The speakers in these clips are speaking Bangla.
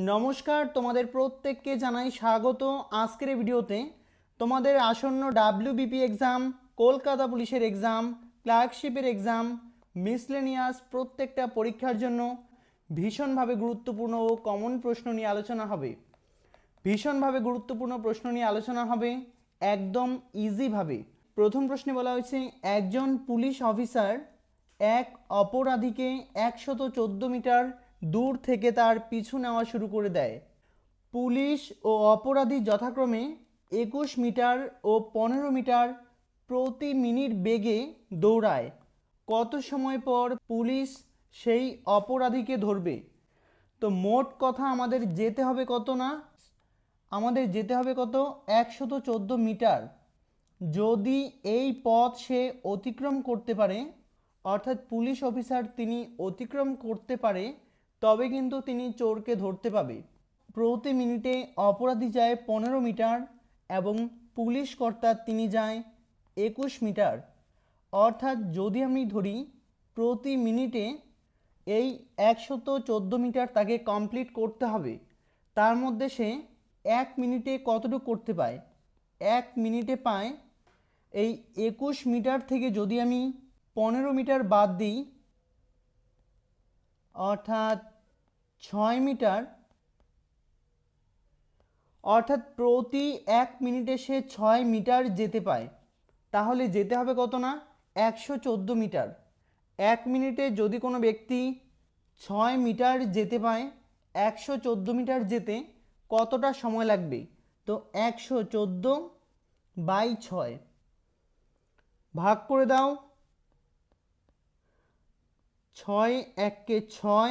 নমস্কার, তোমাদের প্রত্যেককে জানাই স্বাগত। আজকের ভিডিওতে তোমাদের আসন্ন ডাব্লিউবিপি এক্সাম, কলকাতা পুলিশের এক্সাম, ক্লার্কশিপের এক্সাম, মিসলেনিয়াস প্রত্যেকটা পরীক্ষার জন্য ভীষণভাবে গুরুত্বপূর্ণ ও কমন প্রশ্ন নিয়ে আলোচনা হবে। ভীষণভাবে গুরুত্বপূর্ণ প্রশ্ন নিয়ে আলোচনা হবে একদম ইজিভাবে। প্রথম প্রশ্নে বলা হয়েছে, একজন পুলিশ অফিসার এক অপরাধীকে 114 মিটার দূর থেকে তার পিছু নেওয়া শুরু করে দেয়। পুলিশ ও অপরাধী যথাক্রমে 21 মিটার ও 15 মিটার প্রতি মিনিট বেগে দৌড়ায়। কত সময় পর পুলিশ সেই অপরাধীকে ধরবে? তো মোট কথা আমাদের যেতে হবে কত, না আমাদের যেতে হবে কত, 114 মিটার। যদি এই পথ সে অতিক্রম করতে পারে, অর্থাৎ পুলিশ অফিসার তিনি অতিক্রম করতে পারে, তবে কিন্তু তিনি চোরকে ধরতে পাবে। প্রতি মিনিটে অপরাধী যায় 15 মিটার এবং পুলিশ কর্তা তিনি যায় 21 মিটার। অর্থাৎ যদি আমি ধরি প্রতি মিনিটে এই 114 মিটার তাকে কমপ্লিট করতে হবে, তার মধ্যে সে 1 মিনিটে কতটুকু করতে পায়? 1 মিনিটে পায় এই 21 মিটার থেকে যদি আমি 15 মিটার বাদ দিই, অর্থাৎ 6 মিটার, অর্থাৎ প্রতি 1 মিনিটে সে 6 মিটার যেতে পায়। তাহলে যেতে হবে কত, না 114 মিটার। 1 মিনিটে যদি কোনো ব্যক্তি 6 মিটার যেতে পায়, 114 মিটার যেতে কতটা সময় লাগবে? তো 114/6 ভাগ করে দাও। 6 1 6,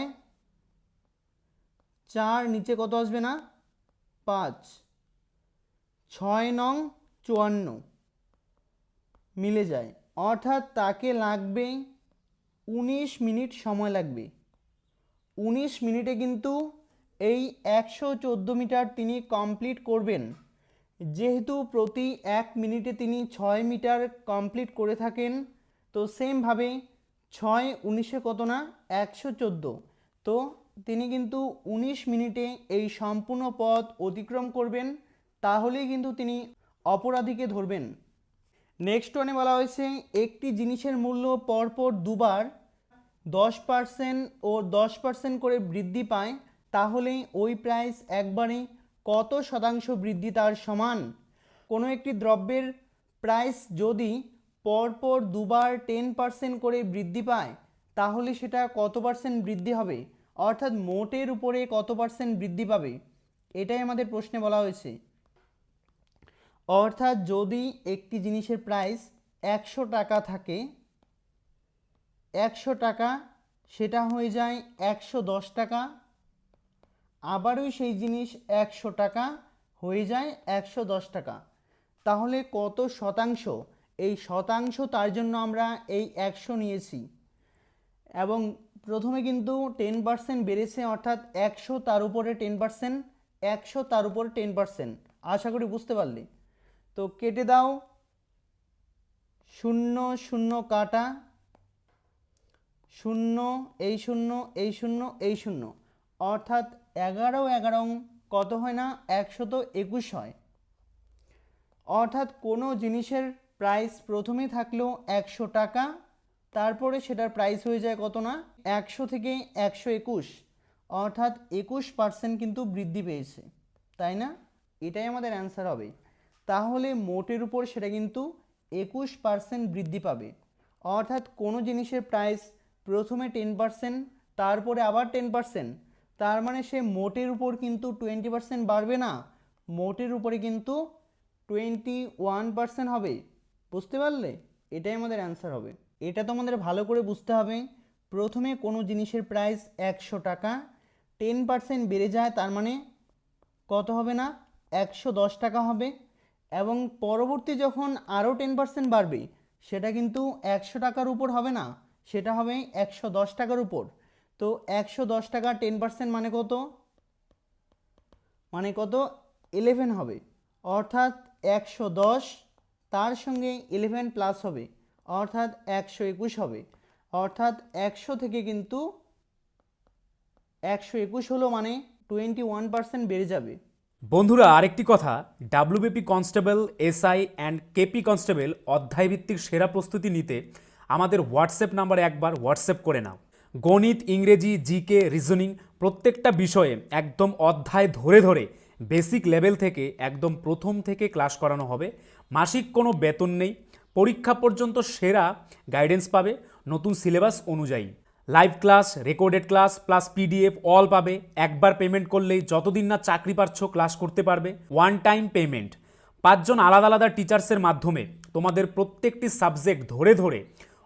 4 নিচে কত আসবে, না 5, 6 নং 54 মিলে যায়। অর্থাৎ তাকে লাগবে 19 মিনিট সময় লাগবে। 19 মিনিটে কিন্তু এই 114 মিটার তিনি কমপ্লিট করবেন। যেহেতু প্রতি 1 মিনিটে তিনি 6 মিটার কমপ্লিট করে থাকেন, তো সেমভাবে 6 19 কত, না 114। তো তিনি কিন্তু 19 মিনিটে এই সম্পূর্ণ পথ অতিক্রম করবেন, তাহলেই কিন্তু তিনি অপরাধীকে ধরবেন। নেক্সট ওয়ানে বলা হয়েছে, একটি জিনিসের মূল্য পরপর দুবার 10% ও 10% করে বৃদ্ধি পায়, তাহলে ওই প্রাইস একবারে কত শতাংশ বৃদ্ধি তার সমান? কোনো একটি দ্রব্যের প্রাইস যদি পরপর দুবার 10% করে বৃদ্ধি পায়, তাহলে সেটা কত পার্সেন্ট বৃদ্ধি হবে? অর্থাৎ মোটের উপরে কত পার্সেন্ট বৃদ্ধি পাবে, এটাই আমাদের প্রশ্নে বলা হয়েছে। অর্থাৎ যদি একটি জিনিসের প্রাইস 100 টাকা থাকে, 100 টাকা সেটা হয়ে যায় 110 টাকা, আবারও সেই জিনিস 100 টাকা হয়ে যায় 110 টাকা। তাহলে কত শতাংশ? এই শতাংশ তার জন্য আমরা এই 100 নিয়েছি এবং প্রথমে কিন্তু 10% বেড়েছে, অর্থাৎ 100 তার উপরে 10%, 100 তার উপরে 10%। আশা করি বুঝতে পারলে। তো কেটে দাও, 0 0 কাটা, 0 এই 0 এই 0 এই 0, অর্থাৎ 11 11 কত হয়, না 121 হয়। অর্থাৎ কোনো জিনিসের প্রাইস প্রথমে থাকলো 100 টাকা, তারপরে সেটার প্রাইস হয়ে যায় কত, না 100 থেকে 121, অর্থাৎ 21% কিন্তু বৃদ্ধি পেয়েছে, তাই না? এটাই আমাদের অ্যান্সার হবে। তাহলে মোটের উপর সেটা কিন্তু 21% বৃদ্ধি পাবে। অর্থাৎ কোনো জিনিসের প্রাইস প্রথমে 10%, তারপরে আবার 10%, তার মানে সে মোটের উপর কিন্তু 20% বাড়বে না, মোটের উপরে কিন্তু 21% হবে। বুঝতে পারলে? এটাই আমাদের অ্যান্সার হবে। এটা তো আমাদের ভালো করে বুঝতে হবে। প্রথমে কোনো জিনিসের প্রাইস 100 টাকা, 10% বেড়ে যায়, তার মানে কত হবে, না 110 টাকা হবে, এবং পরবর্তী যখন আরও 10% বাড়বে, সেটা কিন্তু 100 টাকার উপর হবে না, সেটা হবে 110 টাকার উপর। তো 110 টাকা 10% মানে কত? মানে কত? 11 হবে। অর্থাৎ 110 তার সঙ্গে 11 প্লাস হবে, অর্থাৎ 121 হবে। অর্থাৎ 100 থেকে কিন্তু 121 হলো, মানে 21% বেড়ে যাবে। বন্ধুরা আরেকটি কথা, WBP constable, SI and KP constable অধ্যায়ভিত্তিক সেরা প্রস্তুতি নিতে আমাদের হোয়াটসঅ্যাপ নাম্বারে একবার হোয়াটসঅ্যাপ করে নাও। গণিত, ইংরেজি, জিকে, রিজনিং প্রত্যেকটা বিষয়ে একদম অধ্যায় ধরে ধরে বেসিক লেভেল থেকে একদম প্রথম থেকে ক্লাস করানো হবে। মাসিক কোনো বেতন নেই, পরীক্ষা পর্যন্ত সেরা গাইডেন্স পাবে নতুন সিলেবাস অনুযায়ী। Live class, recorded class plus PDF all পাবে। একবার পেমেন্ট করলেই যতদিন না চাকরি পাচ্ছ ক্লাস করতে পারবে। One time payment. 5 জন আলাদা আলাদা টিচার্সের মাধ্যমে তোমাদের প্রত্যেকটি সাবজেক্ট ধরে ধরে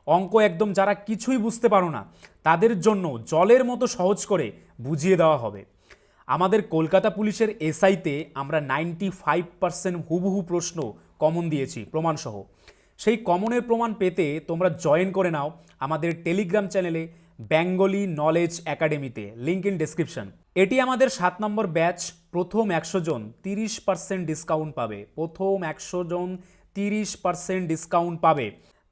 অঙ্ক একদম যারা কিছুই বুঝতে পারো না তাদের জন্য জলের মতো সহজ করে বুঝিয়ে দেওয়া হবে। আমাদের কলকাতা পুলিশের এসআইতে আমরা 95% হুবহু প্রশ্ন কমন দিয়েছি প্রমাণসহ। সেই কমনের প্রমাণ পেতে তোমরা জয়েন করে নাও আমাদের টেলিগ্রাম চ্যানেলে বেঙ্গলি নলেজ একাডেমিতে, লিঙ্ক ইন ডেসক্রিপশন। এটি আমাদের 7 নম্বর ব্যাচ। প্রথম 100 জন 30% ডিসকাউন্ট পাবে। প্রথম 100 জন 30% ডিসকাউন্ট পাবে।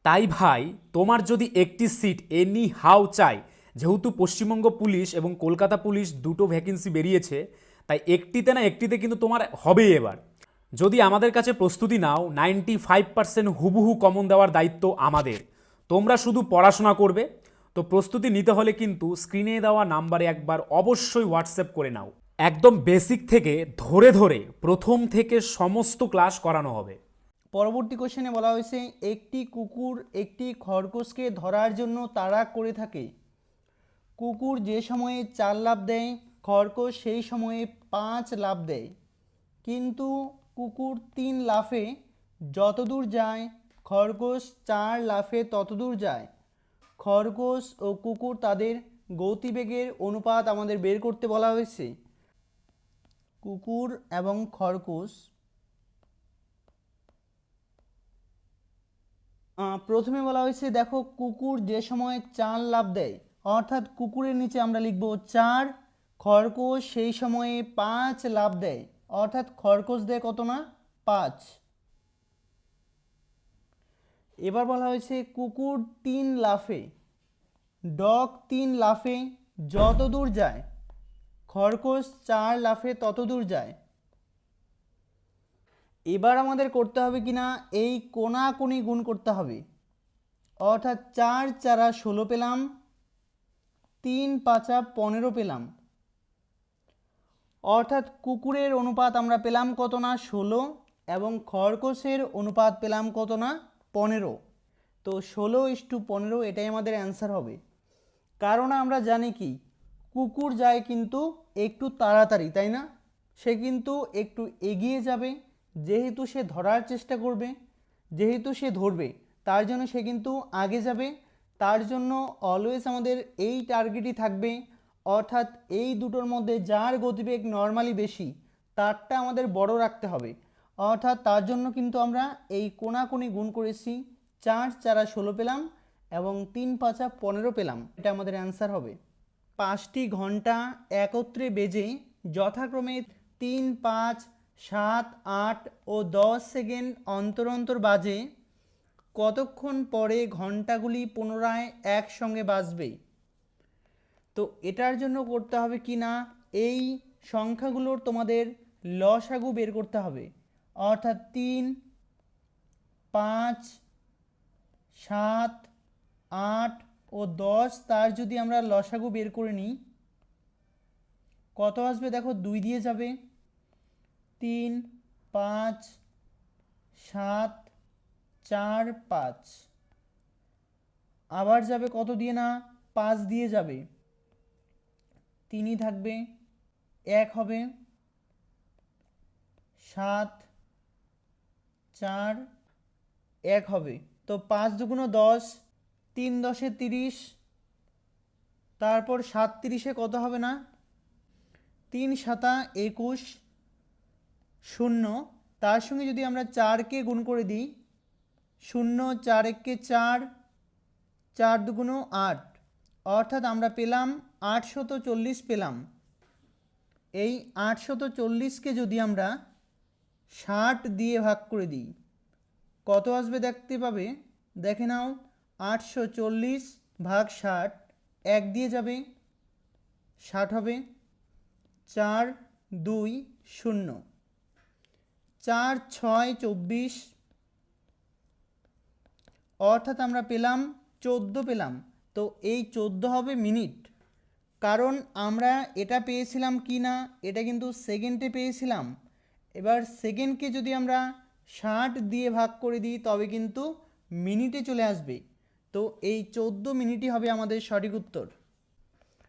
তাই ভাই, তোমার যদি একটি সিট এনি হাউ চাই, যেহেতু পশ্চিমবঙ্গ পুলিশ এবং কলকাতা পুলিশ দুটো ভ্যাকেন্সি বেরিয়েছে, তাই একটিতে না একটিতে কিন্তু তোমার হবেই এবার। যদি আমাদের কাছে প্রস্তুতি নাও, 95% হুবহু কমন দেওয়ার দায়িত্ব আমাদের। তোমরা শুধু পড়াশোনা করবে। তো প্রস্তুতি নিতে হলে কিন্তু স্ক্রিনে দেওয়া নাম্বারে একবার অবশ্যই হোয়াটসঅ্যাপ করে নাও। একদম বেসিক থেকে ধরে ধরে প্রথম থেকে সমস্ত ক্লাস করানো হবে। পরবর্তী কোশ্চেনে বলা হয়েছে, একটি কুকুর একটি খরগোশকে ধরার জন্য তাড়া করে থাকে। কুকুর যে সময়ে 4 লাফ দেয়, খরগোশ সেই সময়ে 5 লাফ দেয়। কিন্তু কুকুর 3 লাফে যতদূর যায়, খরগোশ 4 লাফে ততদূর যায়। খরগোশ ও কুকুর তাদের গতিবেগের অনুপাত আমাদের বের করতে বলা হয়েছে। কুকুর এবং খরগোশ, প্রথমে বলা হয়েছে দেখো, কুকুর যে সময় 4 লাফ দেয়, অর্থাৎ কুকুরের নিচে আমরা লিখব 4, খরগোশ সেই সময়ে 5 লাফ দেয়, অর্থাৎ খরগোশ দেয় কত না 5। এবার বলা হয়েছে কুকুর 3 লাফে, ডগ 3 লাফে যত দূর যায়, খরগোশ 4 লাফে তত দূর যায়। এবার আমাদের করতে হবে কিনা এই কোনাকুনি গুণ করতে হবে, অর্থাৎ 4 4 16 পেলাম, 3 5 15 পেলাম, অর্থাৎ কুকুরের অনুপাত আমরা পেলাম কত না 16 এবং খরগোশের অনুপাত পেলাম কত না 15। তো 16:15 এটাই আমাদের অ্যান্সার হবে। কারণ আমরা জানি কি কুকুর যায় কিন্তু একটু তাড়াতাড়ি, তাই না? সে কিন্তু একটু এগিয়ে যাবে, যেহেতু সে ধরার চেষ্টা করবে, যেহেতু সে ধরবে তার জন্য সে কিন্তু আগে যাবে। তার জন্য অলওয়েজ আমাদের এই টার্গেটই থাকবে, অর্থাৎ এই দুটোর মধ্যে যার গতিবেগ নর্মালি বেশি তারটা আমাদের বড় রাখতে হবে। অর্থাৎ তার জন্য কিন্তু আমরা এই কোনাকুনি গুণ করেছি, 4 4 16 পেলাম এবং 3 5 15 পেলাম। এটা আমাদের অ্যান্সার হবে। 5টি ঘন্টা একত্রে বেজে যথাক্রমে 3 5 7 8 ও 10 সেকেন্ড অন্তর অন্তর বাজে, কতক্ষণ পরে ঘন্টাগুলি পুনরায় একসঙ্গে বাজবে? তো এটার জন্য করতে হবে কি না, এই সংখ্যাগুলোর তোমাদের লসাগু বের করতে হবে, অর্থাৎ 3 5 7 8 ও 10 তার যদি আমরা লসাগু বের করে নিই কত আসবে দেখো, 2 দিয়ে যাবে, 3 5 7 4 5, আবার যাবে কত দিয়ে না 5 দিয়ে যাবে, 3ই থাকবে, 1 হবে, 7 4 1 হবে। তো 5 দুগুণ 10, 3 10 30, তারপর 7 30 কত হবে না 3 7 21 0, তার সঙ্গে যদি আমরা 4কে গুণ করে দিই, 0 4 1 4, 4 দুগুণ 8, অর্থাৎ আমরা পেলাম 840 পেলাম। এই 840কে যদি আমরা 60 দিয়ে ভাগ করে দিই কত আসবে দেখতে পাবে, দেখে নাও, 840 ভাগ 60, 1 দিয়ে যাবে, 60 হবে, 4 2 0, 4 6 24, অর্থাৎ আমরা পেলাম 14 পেলাম। তো এই 14 হবে মিনিট, কারণ আমরা এটা পেয়েছিলাম কি না, এটা কিন্তু সেকেন্ডে পেয়েছিলাম। এবার সেকেন্ডকে যদি আমরা 60 দিয়ে ভাগ করে দিই তবে কিন্তু মিনিটে চলে আসবে। তো এই 14 মিনিটই হবে আমাদের সঠিক উত্তর।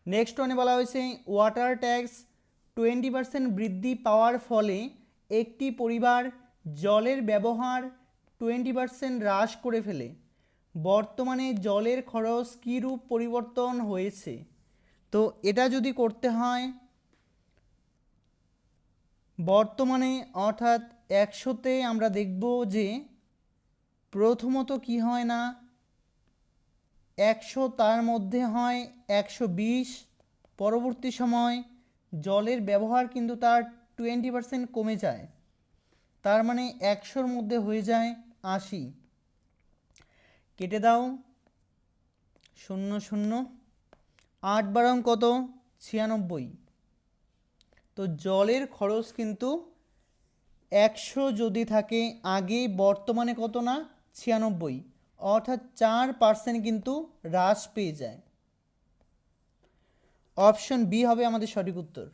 নেক্সট ওয়ানে বলা হয়েছে ওয়াটার ট্যাক্স 20% বৃদ্ধি পাওয়ার ফলে একটি পরিবার জলের ব্যবহার 20% হ্রাস করে ফেলে। বর্তমানে জলের খরচ কীরূপ পরিবর্তন হয়েছে? তো এটা যদি করতে হয় বর্তমানে অর্থাৎ 100তে আমরা দেখব যে প্রথমত কি হয় না, 100 তার মধ্যে হয় 120, পরবর্তী সময় জলের ব্যবহার কিন্তু তার 20% কমে যায়, তার মানে 100-র মধ্যে হয়ে যায় 80। কেটে দাও 0 0, 8 বারং কত 96। তো জলের খরচ কিন্তু 100 যদি থাকে আগে, বর্তমানে কত না 96, অর্থাৎ 4% কিন্তু হ্রাস পেয়ে যায়। অপশন বি হবে আমাদের সঠিক উত্তর।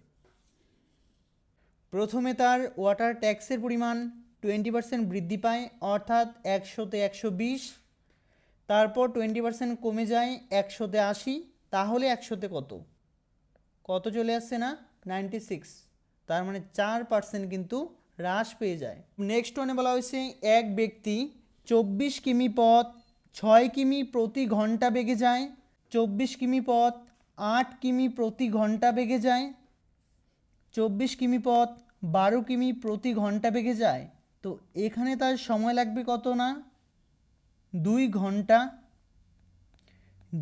প্রথমে তার ওয়াটার ট্যাক্সের পরিমাণ 20% বৃদ্ধি পায়, অর্থাৎ 100-তে 120, তারপর 20% কমে যায় 100-তে 80, তাহলে 100-তে কত চলে আসছে না 96, তার মানে 4% কিন্তু হ্রাস পেয়ে যায়। নেক্সট ওয়ানে বলা হয়েছে এক ব্যক্তি 24 কিমি পথ 6 কিমি প্রতি ঘন্টা বেগে যায়, 24 কিমি পথ 8 কিমি প্রতি ঘন্টা বেগে যায়, 24 কিমি পথ 12 কিমি প্রতি ঘন্টা বেগে যায়। তো এখানে তার সময় লাগবে কত না 2 ঘন্টা।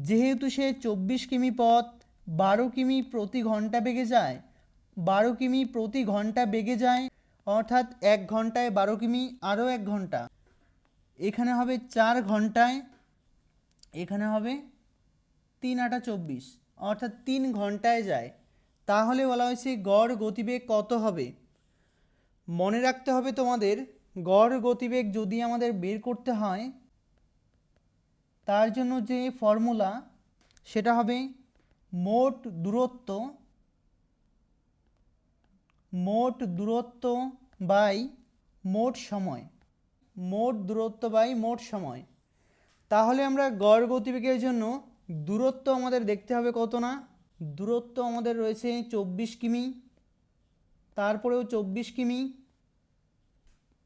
যেহেতু সে 24 কিমি পথ 12 কিমি প্রতি ঘন্টা বেগে যায়, 12 কিমি প্রতি ঘন্টা বেগে যায়, অর্থাৎ 1 ঘন্টায় 12 কিমি, আরও 1 ঘন্টা, এখানে হবে 4 ঘন্টায়, এখানে হবে 3 8 24, অর্থাৎ 3 ঘন্টায় যায়। তাহলে বলা হয়েছে গড় গতিবেগ কত হবে? মনে রাখতে হবে তোমাদের, গড় গতিবেগ যদি আমাদের বের করতে হয় তার জন্য যে ফর্মুলা সেটা হবে মোট দূরত্ব বাই মোট সময়, মোট দূরত্ব বাই মোট সময়। তাহলে আমরা গড় গতিবেগের জন্য দূরত্ব আমাদের দেখতে হবে কত না, দূরত্ব আমাদের রয়েছে 24 কিমি, তারপরেও 24 কিমি,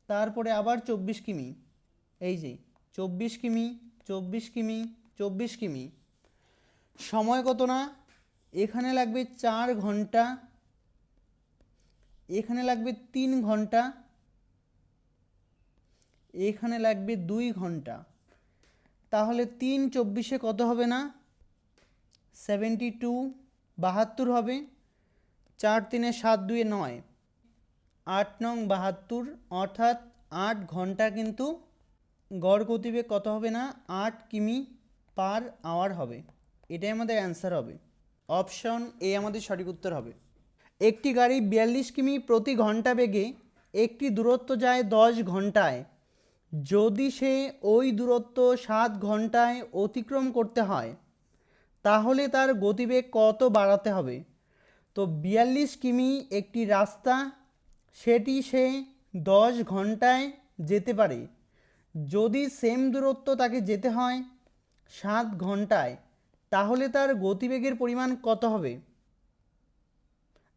তারপরে আবার 24 কিমি, এই যে 24 কিমি 24 কিমি 24 কিমি। সময় কত না, এখানে লাগবে 4 ঘন্টা, এখানে লাগবে 3 ঘন্টা, এখানে লাগবে 2 ঘন্টা। তাহলে 3 24-এ কত হবে না 72, 72 হবে, 4 3 7 2 9, 8 নং 72, অর্থাৎ 8 ঘন্টা কিন্তু গড় গতিবেগ কত হবে না 8 কিমি পার আওয়ার হবে। এটাই আমাদের অ্যান্সার হবে। অপশন এ আমাদের সঠিক উত্তর হবে। একটি গাড়ি 42 কিমি প্রতি ঘন্টা বেগে একটি দূরত্ব যায় 10 ঘন্টায়, যদি সে ওই দূরত্ব 7 ঘন্টায় অতিক্রম করতে হয় তাহলে তার গতিবেগ কত বাড়াতে হবে? তো 42 কিমি একটি রাস্তা, সেটি সে 10 ঘন্টায় যেতে পারে। যদি সেম দূরত্ব তাকে যেতে হয় 7 ঘন্টায় তাহলে তার গতিবেগের পরিমাণ কত হবে?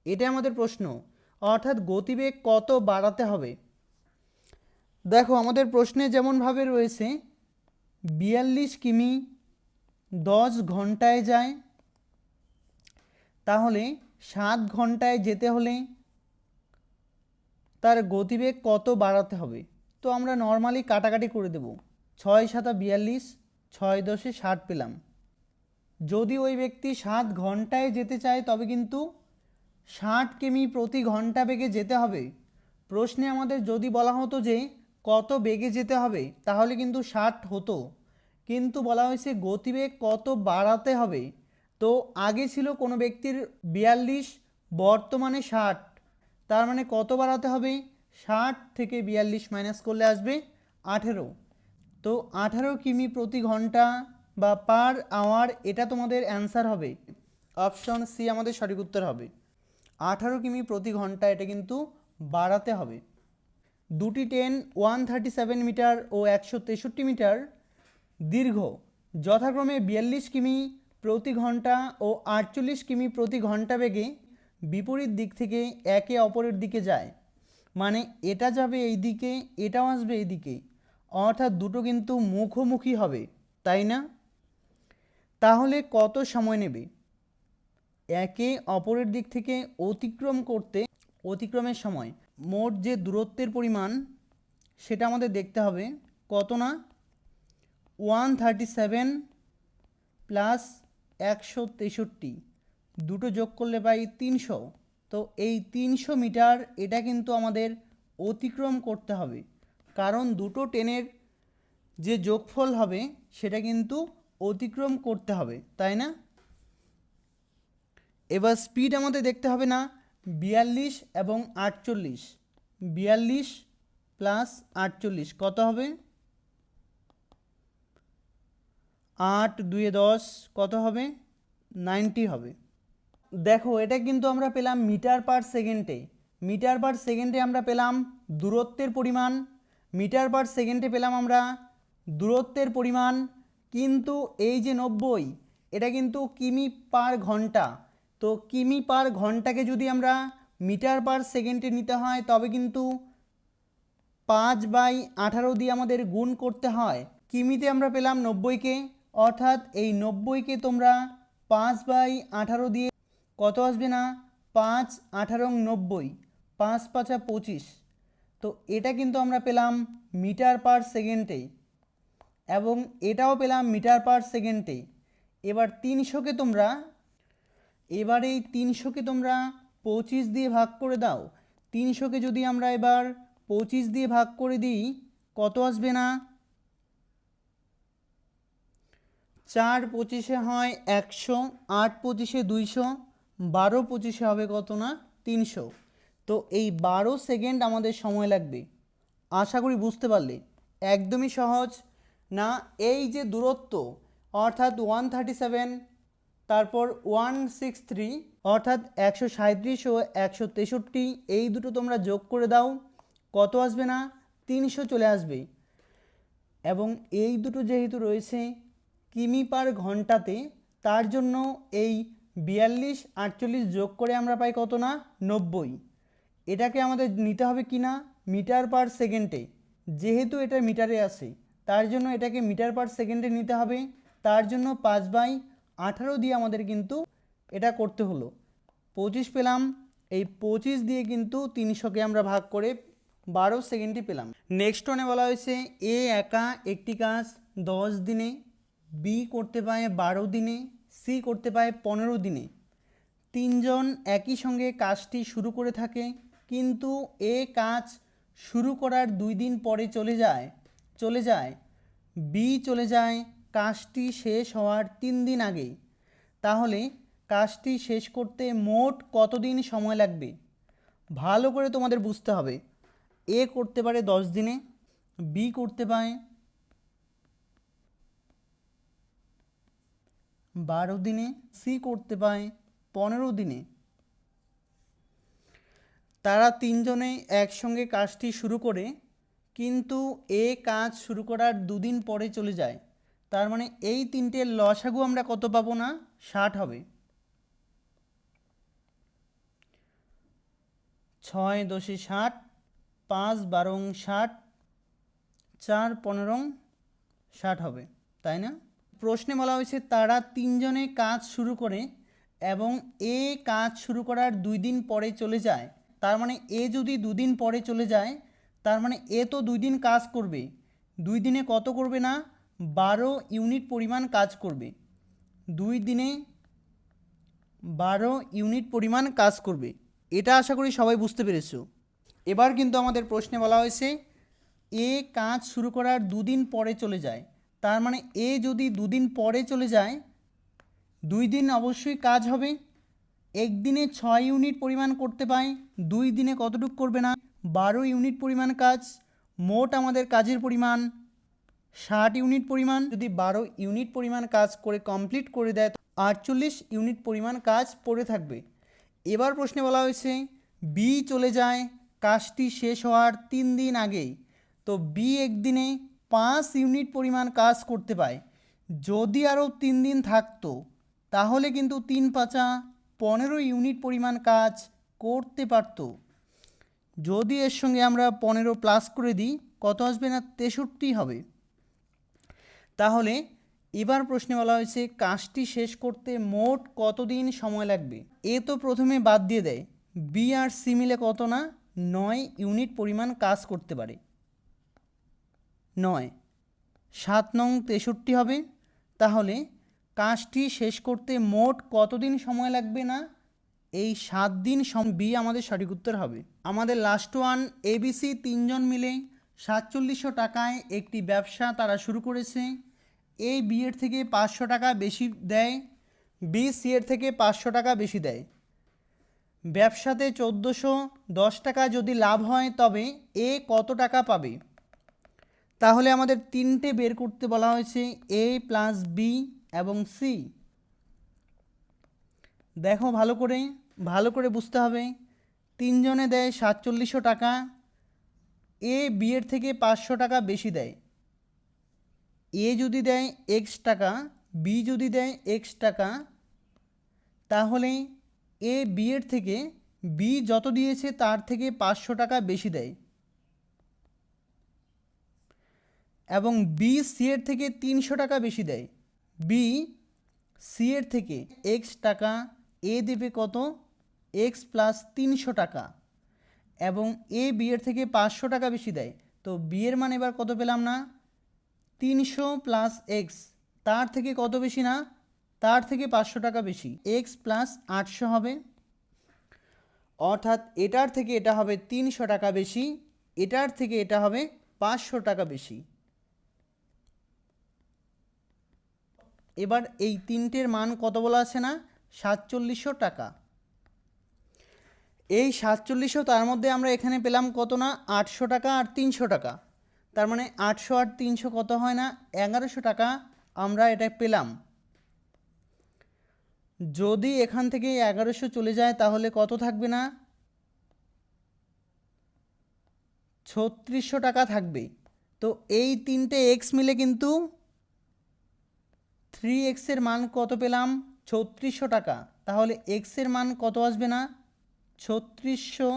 এটা আমাদের প্রশ্ন, অর্থাৎ গতিবেগ কত বাড়াতে হবে। দেখো আমাদের প্রশ্নে যেমনভাবে রয়েছে 42 কিমি 10 ঘন্টায় যায়, তাহলে 7 ঘন্টায় যেতে হলে তার গতিবেগ কত বাড়াতে হবে? তো আমরা নর্মালি কাটাকাটি করে দেব, 6 7 42, 6 10 60 পেলাম। যদি ওই ব্যক্তি 7 ঘন্টায় যেতে চায় তবে কিন্তু 60 কিমি প্রতি ঘন্টা বেগে যেতে হবে। প্রশ্নে আমাদের যদি বলা হতো যে কত বেগে যেতে হবে তাহলে কিন্তু 60 হতো, কিন্তু বলা হয়েছে গতিবেগ কত বাড়াতে হবে। তো আগে ছিল কোনো ব্যক্তির 42, বর্তমানে 60, তার মানে কত বাড়াতে হবে? 60 থেকে 42 মাইনাস করলে আসবে 18। তো 18 কিমি প্রতি ঘন্টা বা পার আওয়ার, এটা তোমাদের অ্যান্সার হবে। অপশন সি আমাদের সঠিক উত্তর হবে। 18 কিমি প্রতি ঘন্টা এটা কিন্তু বাড়াতে হবে। দুটি ট্রেন 137 মিটার ও 163 মিটার দীর্ঘ, যথাক্রমে 42 কিমি প্রতি ঘন্টা ও 48 কিমি প্রতি ঘন্টা বেগে বিপরীত দিক থেকে একে অপরের দিকে যায়। মানে এটা যাবে এই দিকে, এটাও আসবে এই দিকে, অর্থাৎ দুটো কিন্তু মুখোমুখি হবে, তাই না? তাহলে কত সময় নেবে একে অপরের দিক থেকে অতিক্রম করতে? অতিক্রমের সময় মোট যে দূরত্বের পরিমাণ সেটা আমাদের দেখতে হবে। কত না? 137 প্লাস 163, দুটো যোগ করলে পাই 300। তো এই 300 মিটার এটা কিন্তু আমাদের অতিক্রম করতে হবে, কারণ দুটো ট্রেনের যে যোগফল হবে সেটা কিন্তু অতিক্রম করতে হবে, তাই না? এবার স্পিড আমাদের দেখতে হবে না, 42 এবং 48, 42 প্লাস 48 কত হবে? 8 2 10 কত হবে? 90 হবে। দেখো এটা কিন্তু আমরা পেলাম মিটার পার সেকেন্ডে। মিটার পার সেকেন্ডে আমরা পেলাম দূরত্বের পরিমাণ, মিটার পার সেকেন্ডে পেলাম আমরা দূরত্বের পরিমাণ। কিন্তু এই যে 90, এটা কিন্তু কিমি পার ঘন্টা। তো কিমি পার ঘন্টাকে যদি আমরা মিটার পার সেকেন্ডে নিতে হয় তবে কিন্তু 5/18 দিয়ে আমাদের গুণ করতে হয়। কিমিতে আমরা পেলাম 90কে, অর্থাৎ এই 90কে তোমরা 5/18 দিয়ে কত আসবে না? 5 18 90, 5 5 25। তো এটা কিন্তু আমরা পেলাম মিটার পার সেকেন্ডে, এবং এটাও পেলাম মিটার পার সেকেন্ডে। এবার 300কে তোমরা, এবার এই 300কে তোমরা 25 দিয়ে ভাগ করে দাও। 300কে যদি আমরা এবার 25 দিয়ে ভাগ করে দিই কত আসবে না? 4 25-এ হয় 100, 8 25-এ 200, 12 25-এ হবে কত না? 300। তো এই 12 সেকেন্ড আমাদের সময় লাগবে। আশা করি বুঝতে পারলে, একদমই সহজ না? এই যে দূরত্ব অর্থাৎ 137, তারপর 163 অর্থাৎ 137 ও 163, এই দুটো তোমরা যোগ করে দাও, কত আসবে না? 300 চলে আসবে। এবং এই দুটো যেহেতু রয়েছে কিমি পার ঘন্টাতে, তার জন্য এই 42 48 যোগ করে আমরা পাই কত না? 90। এটাকে আমাদের নিতে হবে কি না? মিটার পার সেকেন্ডে। যেহেতু এটা মিটারে আছে তার জন্য এটাকে মিটার পার সেকেন্ডে নিতে হবে। তার জন্য 5/18 দিয়ে আমাদের কিন্তু এটা করতে হলো। 25 পেলাম, এই 25 দিয়ে কিন্তু 300কে আমরা ভাগ করে 12 সেকেন্ডই পেলাম। নেক্সট ওয়ানে বলা হয়েছে এ একা একটি কাজ 10 দিনে, বি করতে পায় 12 দিনে, সি করতে পায় 15 দিনে। তিনজন একই সঙ্গে কাজটি শুরু করে থাকে, কিন্তু এ কাজ শুরু করার 2 দিন পরে চলে যায়, বি চলে যায় কাজটি শেষ হওয়ার 3 দিন আগে। তাহলে কাজটি শেষ করতে মোট কতদিন সময় লাগবে? ভালো করে তোমাদের বুঝতে হবে। এ করতে পারে 10 দিনে, বি করতে পারে 12 দিনে, সি করতে পায় 15 দিনে। তারা তিনজনে একসঙ্গে কাজটি শুরু করে, কিন্তু এ কাজ শুরু করার 2 দিন পরে চলে যায়। তার মানে এই তিনটের লসাগু আমরা কত পাবো না? 60 হবে। 6 10 60, 5 12 60, 4 15 60 হবে, তাই না? প্রশ্নে বলা হয়েছে তারা তিনজনে কাজ শুরু করে এবং এ কাজ শুরু করার 2 দিন পরে চলে যায়। তার মানে এ যদি 2 দিন পরে চলে যায়, তার মানে এ তো 2 দিন কাজ করবে। 2 দিনে কত করবে না? 12 ইউনিট পরিমাণ কাজ করবে। 2 দিনে 12 ইউনিট পরিমাণ কাজ করবে। এটা আশা করি সবাই বুঝতে পেরেছো। এবার কিন্তু আমাদের প্রশ্নে বলা হয়েছে এ কাজ শুরু করার 2 দিন পরে চলে যায়। তার মানে এ যদি 2 দিন পরে চলে যায়, 2 দিন অবশ্যই কাজ হবে, একদিনে 6 ইউনিট পরিমাণ করতে পায়, 2 দিনে কতটুকু করবে না 12 ইউনিট পরিমাণ কাজ। মোট আমাদের কাজের পরিমাণ 60 ইউনিট পরিমাণ। যদি 12 ইউনিট পরিমাণ কাজ করে কমপ্লিট করে দেয় 48 ইউনিট পরিমাণ কাজ পড়ে থাকবে। এবার প্রশ্নে বলা হয়েছে বি চলে যায় কাজটি শেষ হওয়ার 3 দিন আগেই। তো বি একদিনে 5 ইউনিট পরিমাণ কাজ করতে পায়। যদি আরও 3 দিন থাকতো তাহলে কিন্তু 3 পাঁচা 15 ইউনিট পরিমাণ কাজ করতে পারত। যদি এর সঙ্গে আমরা 15 প্লাস করে দিই কত আসবে না 63 হবে। তাহলে এবার প্রশ্নে বলা হয়েছে কাজটি শেষ করতে মোট কতদিন সময় লাগবে। এ তো প্রথমে বাদ দিয়ে দেয়, বি আর সি মিলে কত না 9 ইউনিট পরিমাণ কাজ করতে পারে। 9 7 নং 63 হবে। তাহলে কাজটি শেষ করতে মোট কতদিন সময় লাগবে না এই 7 দিন। বি আমাদের সঠিক উত্তর হবে। আমাদের লাস্ট ওয়ান এবিসি 3 জন মিলে 4700 টাকায় একটি ব্যবসা তারা শুরু করেছে। এ বি এর থেকে 500 টাকা বেশি দেয়, বি সি এর থেকে 500 টাকা বেশি দেয়। ব্যবসাতে 1410 টাকা যদি লাভ হয় তবে এ কত টাকা পাবে। তাহলে আমাদের তিনটে বের করতে বলা হয়েছে, এ প্লাস বি এবং সি। দেখো ভালো করে বুঝতে হবে। 3 জনে দেয় 4700 টাকা, এ বি এর থেকে 500 টাকা বেশি দেয়। এ যদি দেয় এক্স টাকা, বি যদি দেয় এক্স টাকা, তাহলে এ বি এর থেকে বি যত দিয়েছে তার থেকে 500 টাকা বেশি দেয় এবং বি সি এর থেকে 300 টাকা বেশি দেয়। বি সি এর থেকে এক্স টাকা, এ দেবে কত এক্স প্লাস 300 টাকা এবং এ বি এর থেকে 500 টাকা বেশি দেয়। তো বি এর মান এবার কত পেলাম না 300 প্লাস এক্স, তার থেকে কত বেশি না তার থেকে 500 টাকা বেশি, এক্স প্লাস 800 হবে। অর্থাৎ এটার থেকে এটা হবে 300 টাকা বেশি, এটার থেকে এটা হবে 500 টাকা বেশি। এবার এই তিনটের মান কত বলা আছে না 4700 টাকা। এই 4700 তার মধ্যে আমরা এখানে পেলাম কত না 800 টাকা আর 300 টাকা। তার মানে 800 আর 300 কত হয় না 1100 টাকা আমরা এটা পেলাম। যদি এখান থেকে 1100 চলে যায় তাহলে কত থাকবে না 3600 টাকা থাকবে। তো এই তিনটে এক্স মিলে কিন্তু 3x এর মান কত পেলাম 3600 টাকা। তাহলে x এর মান কত আসবে না 3600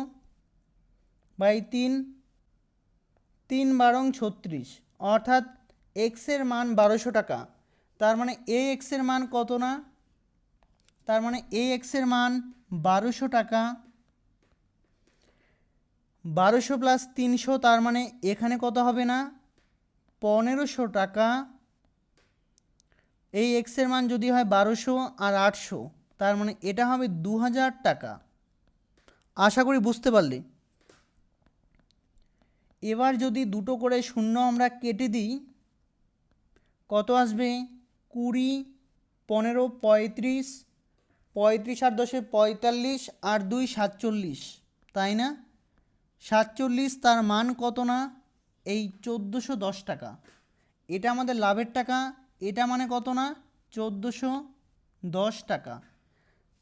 বাই 3, 3 বারং 36, অর্থাৎ x এর মান 1200 টাকা। তার মানে ax এর মান কত না, তার মানে ax এর মান 1200 টাকা। 1200 প্লাস 300 তার মানে এখানে কত হবে না 1500 টাকা। এই এক্স এর মান যদি হয় 1200 আর 800 তার মানে এটা হবে 2000 টাকা। আশা করি বুঝতে পারলে। এবার যদি দুটো করে শূন্য আমরা কেটে দিই কত আসবে 20, 15, 35, 35 আর 10 45 আর 2 47, তাই না 47 তার মান কত না এই 1410 টাকা। এটা আমাদের লাভের টাকা, এটা মানে কত না 1410 টাকা।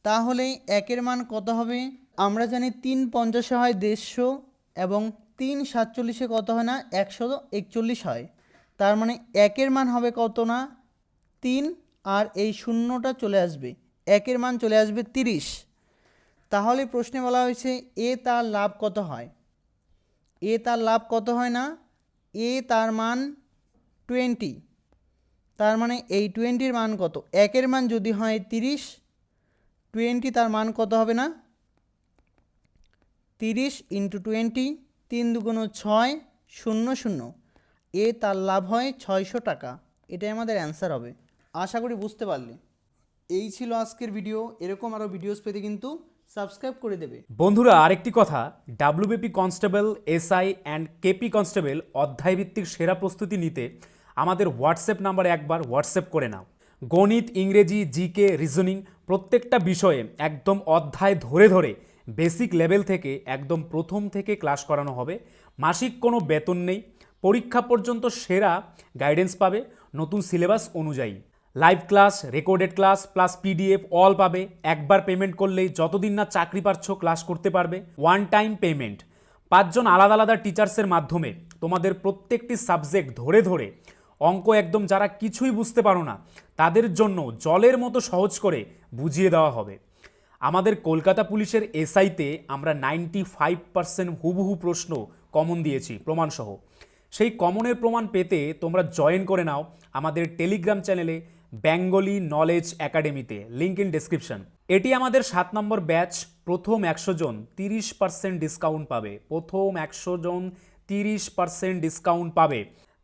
তাহলে একের মান কত হবে আমরা জানি 3 50 হয় 150 এবং 3 47 কত হয় না 141 হয়। তার মানে একের মান হবে কত না 3 আর এই শূন্যটা চলে আসবে, একের মান চলে আসবে 30। তাহলে প্রশ্নে বলা হয়েছে এ তার লাভ কত হয়। এ তার লাভ কত হয় না এ তার মান 20, তার মানে এই 20-র মান কত একের মান যদি হয় 30, 20 তার মান কত হবে না 30 ইন্টু 20, 3 দুগুণ 6, 0 0, এ তার লাভ হয় 600 টাকা। এটাই আমাদের অ্যান্সার হবে। আশা করি বুঝতে পারলে। এই ছিল আজকের ভিডিও। এরকম আরও ভিডিওস পেতে কিন্তু সাবস্ক্রাইব করে দেবে। বন্ধুরা আরেকটি কথা, WBP constable, SI and KP constable অধ্যায়ভিত্তিক সেরা প্রস্তুতি নিতে আমাদের হোয়াটসঅ্যাপ নাম্বারে একবার হোয়াটসঅ্যাপ করে নাও। গণিত, ইংরেজি, জিকে, রিজনিং প্রত্যেকটা বিষয়ে একদম অধ্যায় ধরে ধরে বেসিক লেভেল থেকে একদম প্রথম থেকে ক্লাস করানো হবে। মাসিক কোনো বেতন নেই, পরীক্ষা পর্যন্ত সেরা গাইডেন্স পাবে নতুন সিলেবাস অনুযায়ী। Live class, recorded class plus PDF all পাবে। একবার পেমেন্ট করলেই যতদিন না চাকরি পাচ্ছ ক্লাস করতে পারবে। One time payment. 5 জন আলাদা আলাদা টিচার্সের মাধ্যমে তোমাদের প্রত্যেকটি সাবজেক্ট ধরে ধরে অঙ্ক একদম যারা কিছুই বুঝতে পারো না তাদের জন্য জলের মতো সহজ করে বুঝিয়ে দেওয়া হবে। আমাদের কলকাতা পুলিশের এসআইতে আমরা 95% হুবহু প্রশ্ন কমন দিয়েছি প্রমাণসহ। সেই কমনের প্রমাণ পেতে তোমরা জয়েন করে নাও আমাদের টেলিগ্রাম চ্যানেলে বেঙ্গলি নলেজ একাডেমিতে, লিঙ্ক ইন ডেসক্রিপশন। এটি আমাদের 7 নম্বর ব্যাচ। প্রথম 100 জন 30% ডিসকাউন্ট পাবে। প্রথম 100 জন 30% ডিসকাউন্ট পাবে।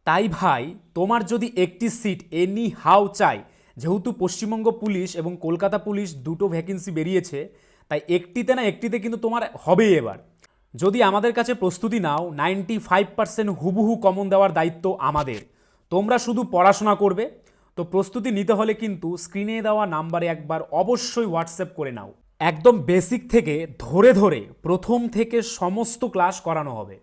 তাই ভাই, তোমার যদি একটি সিট এনি হাউ চাই, যেহেতু পশ্চিমবঙ্গ পুলিশ এবং কলকাতা পুলিশ দুটো ভ্যাকেন্সি বেরিয়েছে, তাই একটিতে না একটিতে কিন্তু তোমার হবেই এবার। যদি আমাদের কাছে প্রস্তুতি নাও, 95% হুবহু কমন দেওয়ার দায়িত্ব আমাদের। তোমরা শুধু পড়াশোনা করবে। তো প্রস্তুতি নিতে হলে কিন্তু স্ক্রিনে দেওয়া নাম্বারে একবার অবশ্যই হোয়াটসঅ্যাপ করে নাও। একদম বেসিক থেকে ধরে ধরে প্রথম থেকে সমস্ত ক্লাস করানো হবে।